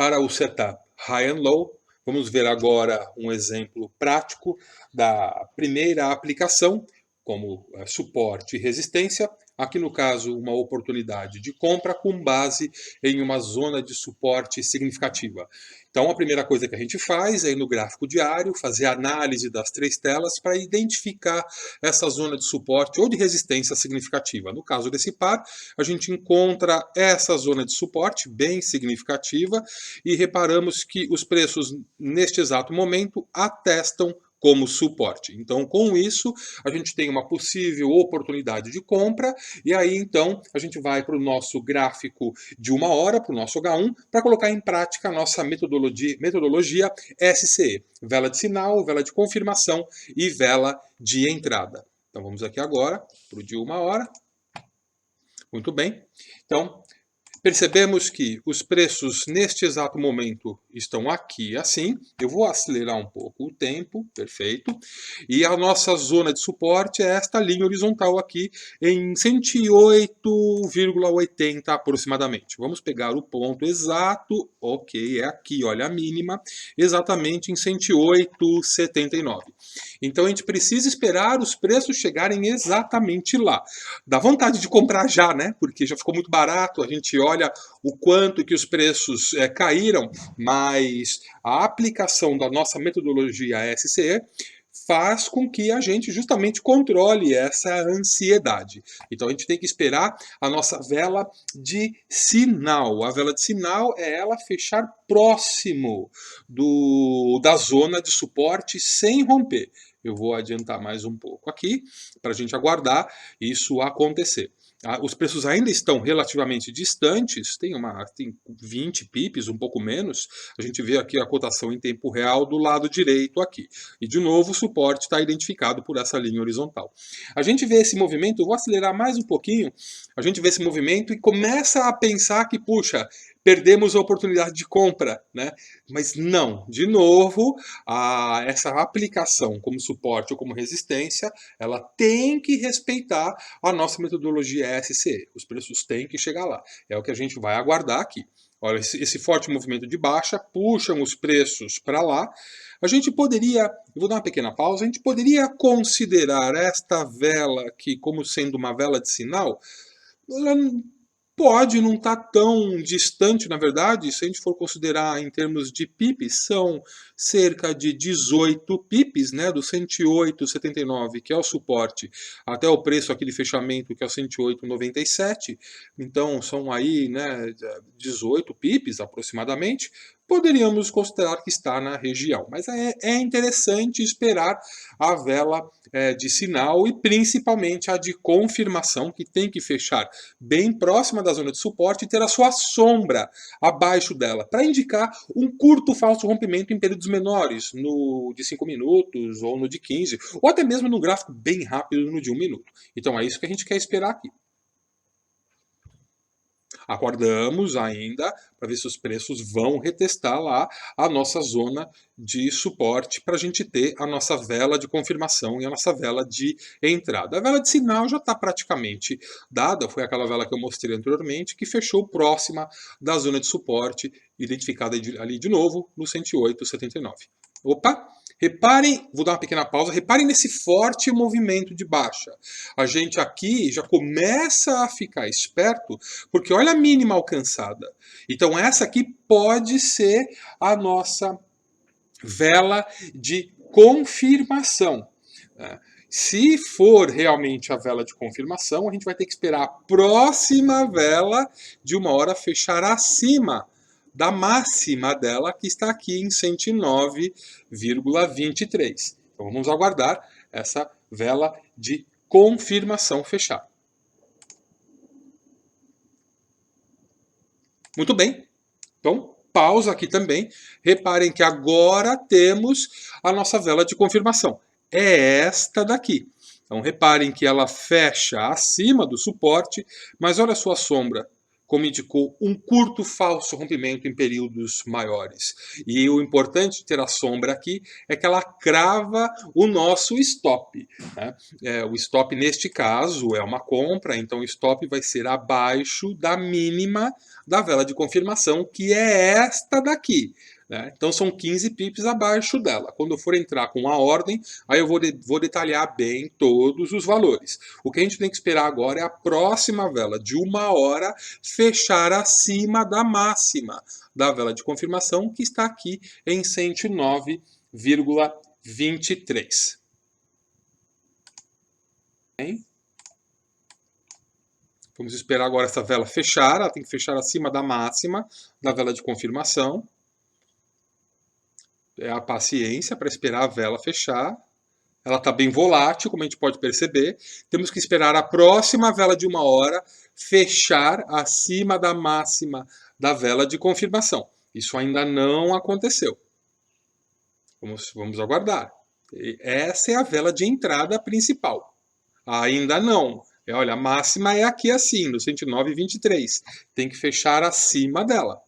para o setup High and Low, vamos ver agora um exemplo prático da primeira aplicação, como suporte e resistência. Aqui no caso, uma oportunidade de compra com base em uma zona de suporte significativa. Então a primeira coisa que a gente faz é ir no gráfico diário, fazer a análise das 3 telas para identificar essa zona de suporte ou de resistência significativa. No caso desse par, a gente encontra essa zona de suporte bem significativa e reparamos que os preços neste exato momento atestam como suporte. Então, com isso, a gente tem uma possível oportunidade de compra, e aí, então, a gente vai para o nosso gráfico de 1 hora, para o nosso H1, para colocar em prática a nossa metodologia SCE. Vela de sinal, vela de confirmação e vela de entrada. Então, vamos aqui agora para o de 1 hora. Muito bem. Então, percebemos que os preços neste exato momento estão aqui assim. Eu vou acelerar um pouco o tempo, perfeito. E a nossa zona de suporte é esta linha horizontal aqui em 108,80 aproximadamente. Vamos pegar o ponto exato, ok, é aqui, olha a mínima, exatamente em 108,79. Então a gente precisa esperar os preços chegarem exatamente lá. Dá vontade de comprar já, né? Porque já ficou muito barato, a gente olha o quanto que os preços caíram, mas a aplicação da nossa metodologia SCE faz com que a gente justamente controle essa ansiedade. Então a gente tem que esperar a nossa vela de sinal. A vela de sinal é ela fechar próximo da zona de suporte sem romper. Eu vou adiantar mais um pouco aqui para a gente aguardar isso acontecer. Os preços ainda estão relativamente distantes, tem 20 pips, um pouco menos. A gente vê aqui a cotação em tempo real do lado direito aqui. E de novo o suporte está identificado por essa linha horizontal. A gente vê esse movimento, eu vou acelerar mais um pouquinho, a gente vê esse movimento e começa a pensar que, puxa, perdemos a oportunidade de compra, né? Mas não, de novo, essa aplicação como suporte ou como resistência, ela tem que respeitar a nossa metodologia SCE. Os preços têm que chegar lá. É o que a gente vai aguardar aqui. Olha, esse forte movimento de baixa puxam os preços para lá. A gente poderia, eu vou dar uma pequena pausa, a gente poderia considerar esta vela aqui como sendo uma vela de sinal. Ela pode não estar tão distante, na verdade, se a gente for considerar em termos de pips, são cerca de 18 pips, né, do 108,79, que é o suporte, até o preço aqui de fechamento, que é o 108,97. Então, são aí, né, 18 pips aproximadamente. Poderíamos considerar que está na região, mas é interessante esperar a vela de sinal e principalmente a de confirmação, que tem que fechar bem próxima da zona de suporte e ter a sua sombra abaixo dela, para indicar um curto falso rompimento em períodos menores, no de 5 minutos ou no de 15, ou até mesmo no gráfico bem rápido no de 1 minuto. Então é isso que a gente quer esperar aqui. Aguardamos ainda para ver se os preços vão retestar lá a nossa zona de suporte para a gente ter a nossa vela de confirmação e a nossa vela de entrada. A vela de sinal já está praticamente dada, foi aquela vela que eu mostrei anteriormente, que fechou próxima da zona de suporte, identificada ali de novo no 108,79. Opa! Reparem, vou dar uma pequena pausa, reparem nesse forte movimento de baixa. A gente aqui já começa a ficar esperto, porque olha a mínima alcançada. Então essa aqui pode ser a nossa vela de confirmação. Se for realmente a vela de confirmação, a gente vai ter que esperar a próxima vela de 1 hora fechar acima da máxima dela, que está aqui em 109,23. Então vamos aguardar essa vela de confirmação fechar. Muito bem. Então, pausa aqui também. Reparem que agora temos a nossa vela de confirmação. É esta daqui. Então, reparem que ela fecha acima do suporte, mas olha a sua sombra. como indicou, um curto falso rompimento em períodos maiores. E o importante de ter a sombra aqui é que ela crava o nosso stop, né? O stop neste caso é uma compra, então o stop vai ser abaixo da mínima da vela de confirmação, que é esta daqui. Então são 15 pips abaixo dela. Quando eu for entrar com a ordem, aí eu vou detalhar bem todos os valores. O que a gente tem que esperar agora é a próxima vela de 1 hora fechar acima da máxima da vela de confirmação, que está aqui em 109,23. Vamos esperar agora essa vela fechar, ela tem que fechar acima da máxima da vela de confirmação. É a paciência para esperar a vela fechar. Ela está bem volátil, como a gente pode perceber. Temos que esperar a próxima vela de 1 hora fechar acima da máxima da vela de confirmação. Isso ainda não aconteceu. Vamos aguardar. Essa é a vela de entrada principal. Ainda não. Olha, a máxima é aqui assim, no 109,23. Tem que fechar acima dela.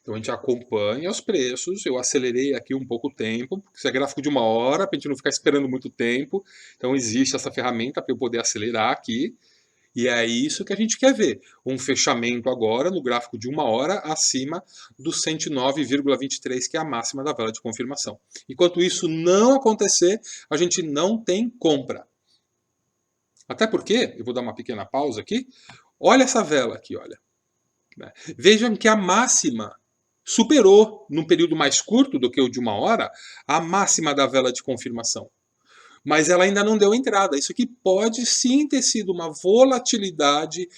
Então a gente acompanha os preços, eu acelerei aqui um pouco o tempo, porque isso é gráfico de 1 hora, para a gente não ficar esperando muito tempo. Então existe essa ferramenta para eu poder acelerar aqui. E é isso que a gente quer ver. Um fechamento agora no gráfico de 1 hora acima do 109,23, que é a máxima da vela de confirmação. Enquanto isso não acontecer, a gente não tem compra. Até porque, eu vou dar uma pequena pausa aqui, olha essa vela aqui, olha. Vejam que a máxima superou, num período mais curto do que o de 1 hora, a máxima da vela de confirmação. Mas ela ainda não deu entrada. Isso aqui pode sim ter sido uma volatilidade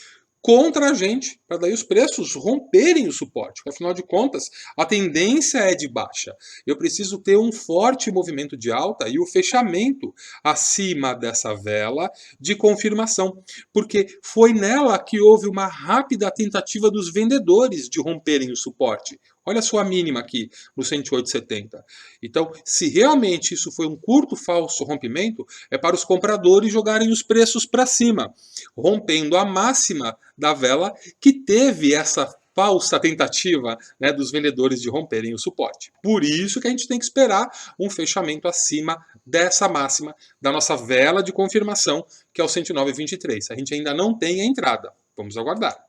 contra a gente, para daí os preços romperem o suporte. Afinal de contas, a tendência é de baixa. Eu preciso ter um forte movimento de alta e o fechamento acima dessa vela de confirmação, porque foi nela que houve uma rápida tentativa dos vendedores de romperem o suporte. Olha a sua mínima aqui, no 108,70. Então, se realmente isso foi um curto falso rompimento, é para os compradores jogarem os preços para cima, rompendo a máxima da vela que teve essa falsa tentativa, né, dos vendedores de romperem o suporte. Por isso que a gente tem que esperar um fechamento acima dessa máxima da nossa vela de confirmação, que é o 109,23. A gente ainda não tem a entrada. Vamos aguardar.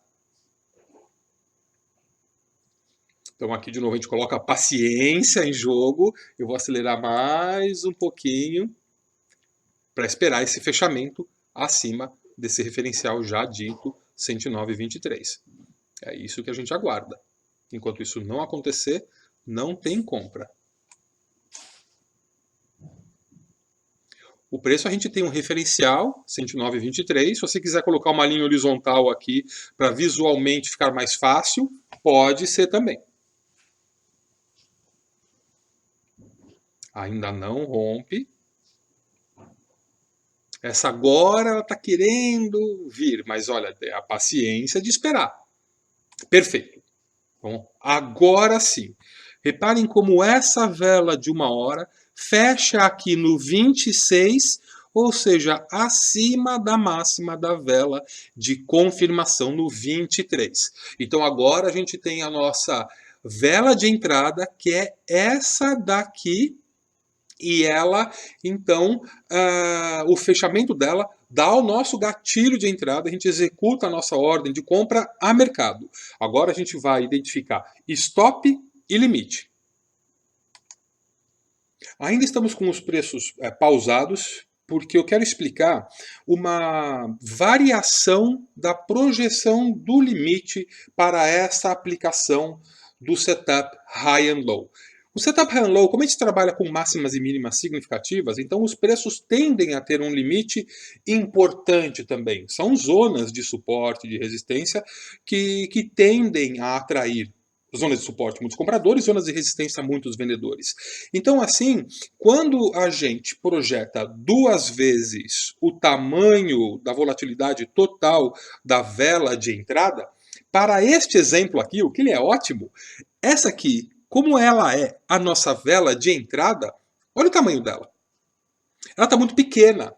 Então aqui de novo a gente coloca a paciência em jogo. Eu vou acelerar mais um pouquinho para esperar esse fechamento acima desse referencial já dito 109,23. É isso que a gente aguarda. Enquanto isso não acontecer, não tem compra. O preço a gente tem um referencial, 109,23. Se você quiser colocar uma linha horizontal aqui para visualmente ficar mais fácil, pode ser também. Ainda não rompe. Essa agora ela está querendo vir, mas olha, é a paciência de esperar. Perfeito. Bom, agora sim. Reparem como essa vela de 1 hora fecha aqui no 26, ou seja, acima da máxima da vela de confirmação no 23. Então agora a gente tem a nossa vela de entrada, que é essa daqui, e ela, então, o fechamento dela dá o nosso gatilho de entrada, a gente executa a nossa ordem de compra a mercado. Agora a gente vai identificar stop e limite. Ainda estamos com os preços pausados, porque eu quero explicar uma variação da projeção do limite para essa aplicação do setup high and low. O setup high and low, como a gente trabalha com máximas e mínimas significativas, então os preços tendem a ter um limite importante também. São zonas de suporte, de resistência, que tendem a atrair zonas de suporte muitos compradores, zonas de resistência muitos vendedores. Então, assim, quando a gente projeta 2 vezes o tamanho da volatilidade total da vela de entrada, para este exemplo aqui, o que ele é ótimo, essa aqui, como ela é a nossa vela de entrada, olha o tamanho dela. Ela está muito pequena.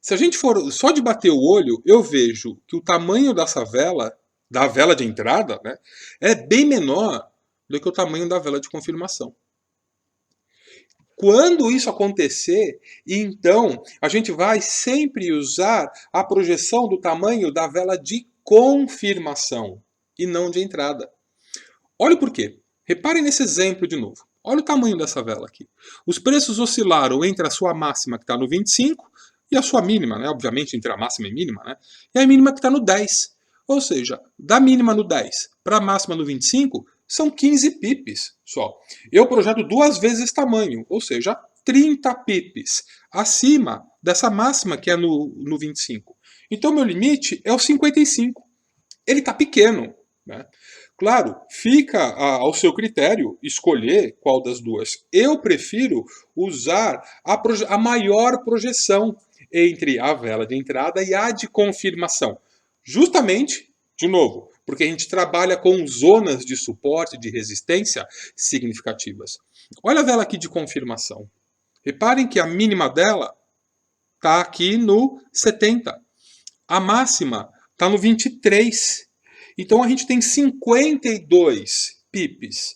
Se a gente for só de bater o olho, eu vejo que o tamanho dessa vela, da vela de entrada, né, é bem menor do que o tamanho da vela de confirmação. Quando isso acontecer, então a gente vai sempre usar a projeção do tamanho da vela de confirmação e não de entrada. Olha o porquê. Reparem nesse exemplo de novo. Olha o tamanho dessa vela aqui. Os preços oscilaram entre a sua máxima, que está no 25, e a sua mínima, né? Obviamente entre a máxima e a mínima, né? E a mínima que está no 10. Ou seja, da mínima no 10 para a máxima no 25, são 15 pips só. Eu projeto duas vezes esse tamanho, ou seja, 30 pips acima dessa máxima que é no 25. Então, meu limite é o 55. Ele está pequeno, né? Claro, fica ao seu critério escolher qual das duas. Eu prefiro usar a maior projeção entre a vela de entrada e a de confirmação. Justamente, de novo, porque a gente trabalha com zonas de suporte, de resistência significativas. Olha a vela aqui de confirmação. Reparem que a mínima dela está aqui no 70. A máxima está no 23. Então a gente tem 52 pips,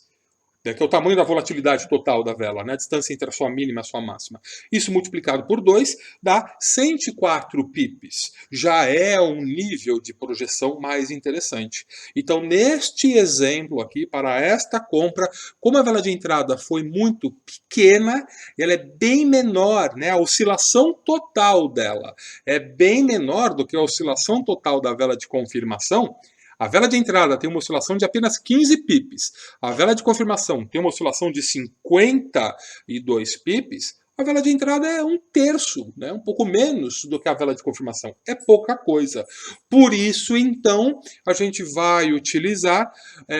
né, que é o tamanho da volatilidade total da vela, né, a distância entre a sua mínima e a sua máxima. Isso multiplicado por 2 dá 104 pips. Já é um nível de projeção mais interessante. Então, neste exemplo aqui, para esta compra, como a vela de entrada foi muito pequena, ela é bem menor, né, a oscilação total dela é bem menor do que a oscilação total da vela de confirmação. A vela de entrada tem uma oscilação de apenas 15 pips. A vela de confirmação tem uma oscilação de 52 pips. A vela de entrada é um terço, né? Um pouco menos do que a vela de confirmação. É pouca coisa. Por isso, então, a gente vai utilizar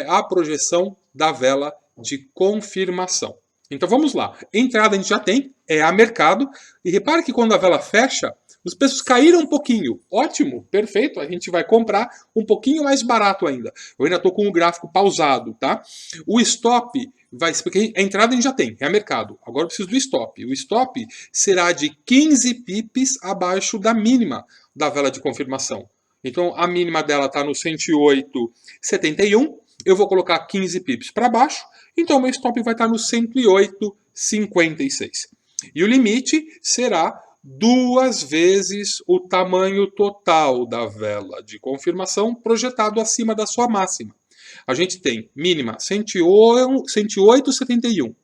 a projeção da vela de confirmação. Então vamos lá. Entrada a gente já tem, é a mercado. E repare que quando a vela fecha, os preços caíram um pouquinho. Ótimo, perfeito. A gente vai comprar um pouquinho mais barato ainda. Eu ainda estou com o gráfico pausado, tá? O stop vai... Porque a entrada a gente já tem, é a mercado. Agora eu preciso do stop. O stop será de 15 pips abaixo da mínima da vela de confirmação. Então a mínima dela está no 108,71. Eu vou colocar 15 pips para baixo. Então o meu stop vai estar no 108,56. E o limite será duas vezes o tamanho total da vela de confirmação projetado acima da sua máxima. A gente tem mínima 108,71,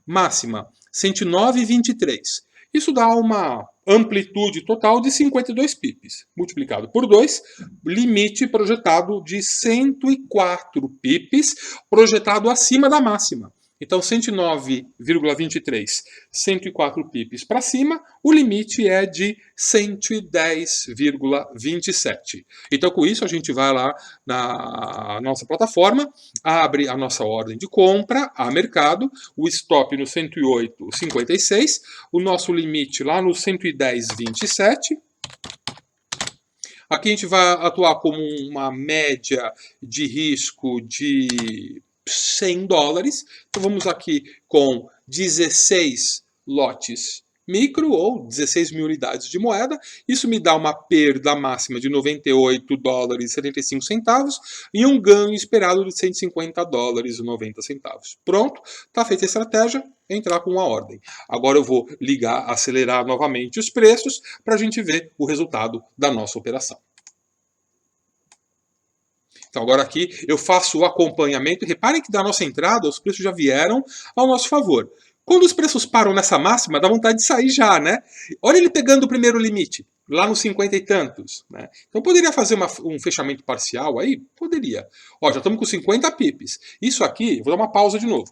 máxima 109,23. Isso dá uma amplitude total de 52 pips. Multiplicado por 2, limite projetado de 104 pips, projetado acima da máxima. Então, 109,23, 104 pips para cima, o limite é de 110,27. Então, com isso, a gente vai lá na nossa plataforma, abre a nossa ordem de compra, a mercado, o stop no 108,56, o nosso limite lá no 110,27. Aqui a gente vai atuar como uma média de risco de $100. Então vamos aqui com 16 lotes micro ou 16 mil unidades de moeda. Isso me dá uma perda máxima de $98,75 e um ganho esperado de $150,90. Pronto, está feita a estratégia, entrar com uma ordem. Agora eu vou ligar, acelerar novamente os preços para a gente ver o resultado da nossa operação. Então agora aqui eu faço o acompanhamento. Reparem que da nossa entrada os preços já vieram ao nosso favor. Quando os preços param nessa máxima, dá vontade de sair já, né? Olha ele pegando o primeiro limite, lá nos 50 e tantos. Né? Então poderia fazer um fechamento parcial aí? Poderia. Ó, já estamos com 50 pips. Isso aqui, vou dar uma pausa de novo.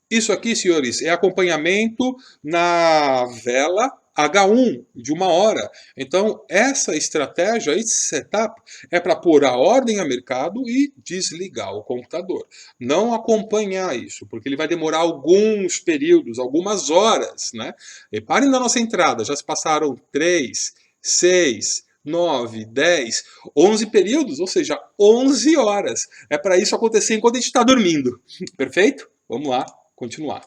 Isso aqui, senhores, é acompanhamento na vela H1 de 1 hora. Então, essa estratégia, esse setup, é para pôr a ordem a mercado e desligar o computador. Não acompanhar isso, porque ele vai demorar alguns períodos, algumas horas. Né? Reparem na nossa entrada, já se passaram 3, 6, 9, 10, 11 períodos, ou seja, 11 horas. É para isso acontecer enquanto a gente está dormindo. Perfeito? Vamos lá, continuar.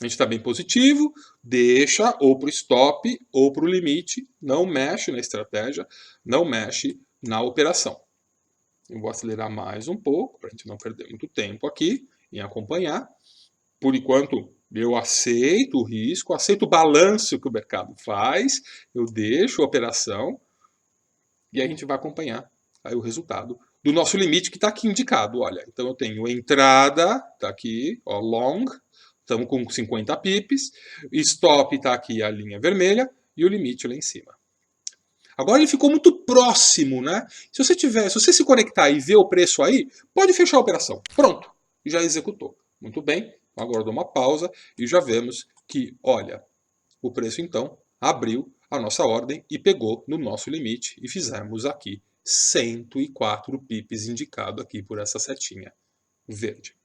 A gente está bem positivo, deixa ou para o stop ou para o limite, não mexe na estratégia, não mexe na operação. Eu vou acelerar mais um pouco, para a gente não perder muito tempo aqui em acompanhar. Por enquanto, eu aceito o risco, aceito o balanço que o mercado faz, eu deixo a operação e a gente vai acompanhar aí o resultado do nosso limite que está aqui indicado. Olha, então eu tenho entrada, está aqui, ó, long, estamos com 50 pips, stop está aqui a linha vermelha e o limite lá em cima. Agora ele ficou muito próximo, né? Se você se conectar e ver o preço aí, pode fechar a operação. Pronto, já executou. Muito bem, agora dou uma pausa e já vemos que, olha, o preço então abriu a nossa ordem e pegou no nosso limite e fizemos aqui 104 pips indicado aqui por essa setinha verde.